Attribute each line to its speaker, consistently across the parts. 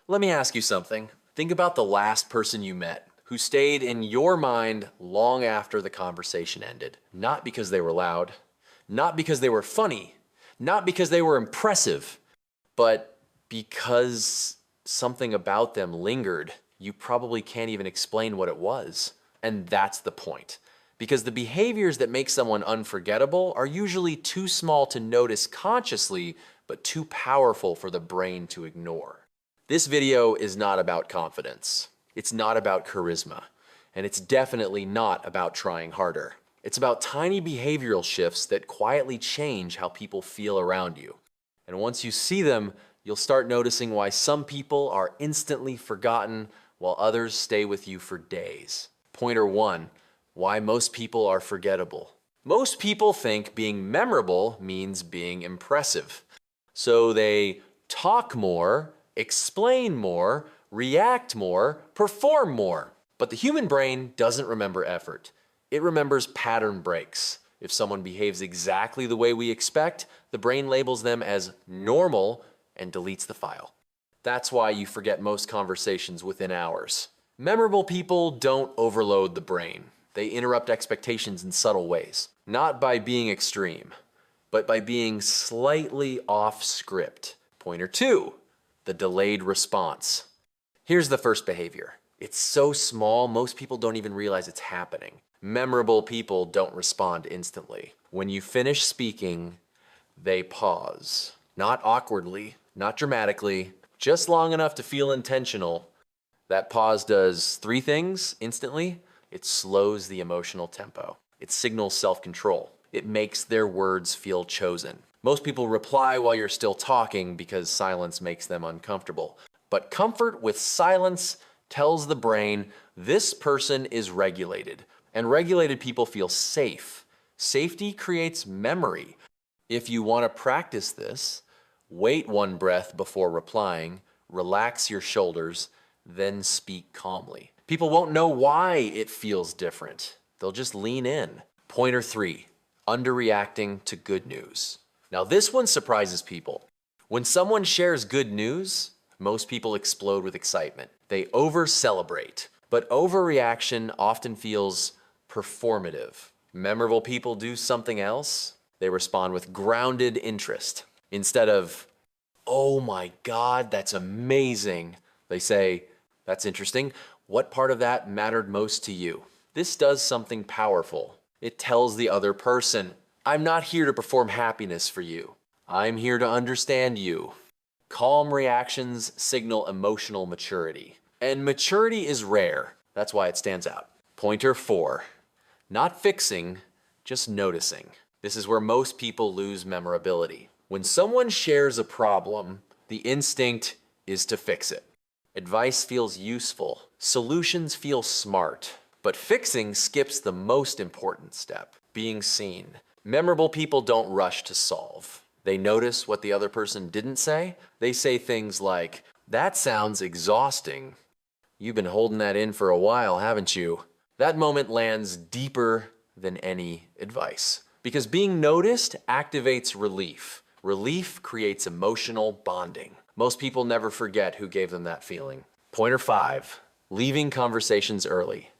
Speaker 1: Let me ask you something. Think about the last person you met who stayed in your mind long after the conversation ended. Not because they were loud, not because they were funny, not because they were impressive, but because something about them lingered. You probably can't even explain what it was. And that's the point. Because the behaviors that make someone unforgettable are usually too small to notice consciously, but too powerful for the brain to ignore. This video is not about confidence. It's not about charisma. And it's definitely not about trying harder. It's about tiny behavioral shifts that quietly change how people feel around you. And once you see them, you'll start noticing why some people are instantly forgotten while others stay with you for days. Pointer 1, why most people are forgettable. Most people think being memorable means being impressive. So they talk more, explain more, react more, perform more. But the human brain doesn't remember effort. It remembers pattern breaks. If someone behaves exactly the way we expect, the brain labels them as normal and deletes the file. That's why you forget most conversations within hours. Memorable people don't overload the brain. They interrupt expectations in subtle ways. Not by being extreme, but by being slightly off script. Pointer 2, the delayed response. Here's the first behavior. It's so small, most people don't even realize it's happening. Memorable people don't respond instantly. When you finish speaking, they pause. Not awkwardly, not dramatically, just long enough to feel intentional. That pause does 3 things instantly. It slows the emotional tempo. It signals self-control. It makes their words feel chosen. Most people reply while you're still talking because silence makes them uncomfortable. But comfort with silence tells the brain this person is regulated. And regulated people feel safe. Safety creates memory. If you want to practice this, wait 1 breath before replying, relax your shoulders, then speak calmly. People won't know why it feels different. They'll just lean in. Pointer 3, underreacting to good news. Now this one surprises people. When someone shares good news, most people explode with excitement. They over-celebrate, but overreaction often feels performative. Memorable people do something else. They respond with grounded interest. Instead of, oh my God, that's amazing, they say, that's interesting. What part of that mattered most to you? This does something powerful. It tells the other person, I'm not here to perform happiness for you. I'm here to understand you. Calm reactions signal emotional maturity. And maturity is rare. That's why it stands out. Pointer 4, not fixing, just noticing. This is where most people lose memorability. When someone shares a problem, the instinct is to fix it. Advice feels useful. Solutions feel smart. But fixing skips the most important step, being seen. Memorable people don't rush to solve. They notice what the other person didn't say. They say things like, that sounds exhausting. You've been holding that in for a while, haven't you? That moment lands deeper than any advice. Because being noticed activates relief. Relief creates emotional bonding. Most people never forget who gave them that feeling. Pointer 5, leaving conversations early.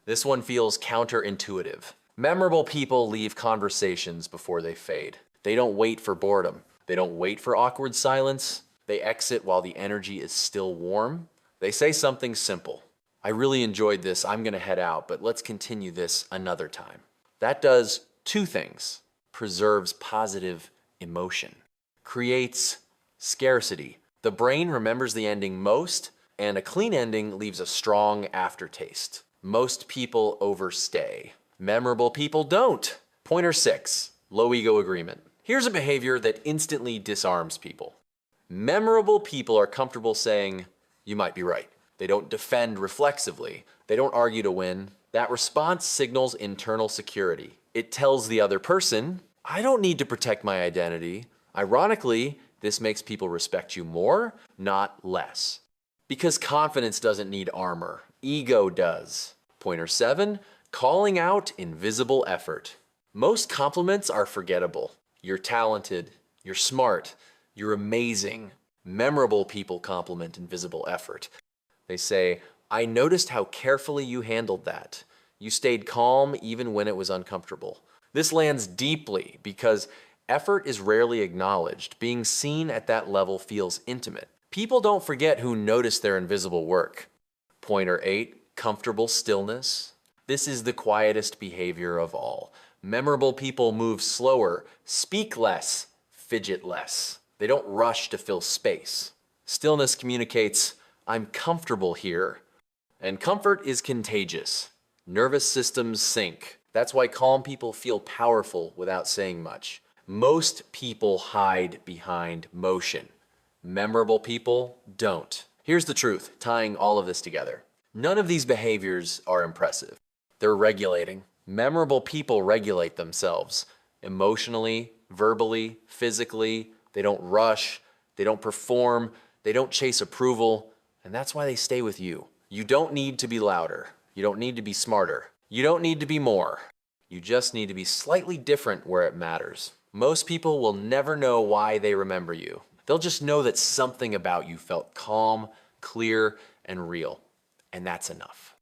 Speaker 1: This one feels counterintuitive. Memorable people leave conversations before they fade. They don't wait for boredom. They don't wait for awkward silence. They exit while the energy is still warm. They say something simple. I really enjoyed this, I'm gonna head out, but let's continue this another time. That does 2 things. Preserves positive emotion. Creates scarcity. The brain remembers the ending most, and a clean ending leaves a strong aftertaste. Most people overstay. Memorable people don't. Pointer 6, low ego agreement. Here's a behavior that instantly disarms people. Memorable people are comfortable saying, you might be right. They don't defend reflexively. They don't argue to win. That response signals internal security. It tells the other person, I don't need to protect my identity. Ironically, this makes people respect you more, not less. Because confidence doesn't need armor. Ego does. Pointer 7, calling out invisible effort. Most compliments are forgettable. You're talented, you're smart, you're amazing. Memorable people compliment invisible effort. They say, "I noticed how carefully you handled that. You stayed calm even when it was uncomfortable." This lands deeply because effort is rarely acknowledged. Being seen at that level feels intimate. People don't forget who noticed their invisible work. Pointer 8, comfortable stillness. This is the quietest behavior of all. Memorable people move slower, speak less, fidget less. They don't rush to fill space. Stillness communicates, "I'm comfortable here." And comfort is contagious. Nervous systems sync. That's why calm people feel powerful without saying much. Most people hide behind motion. Memorable people don't. Here's the truth, tying all of this together. None of these behaviors are impressive. They're regulating. Memorable people regulate themselves emotionally, verbally, physically. They don't rush, they don't perform, they don't chase approval, and that's why they stay with you. You don't need to be louder. You don't need to be smarter. You don't need to be more. You just need to be slightly different where it matters. Most people will never know why they remember you. They'll just know that something about you felt calm, clear, and real. And that's enough.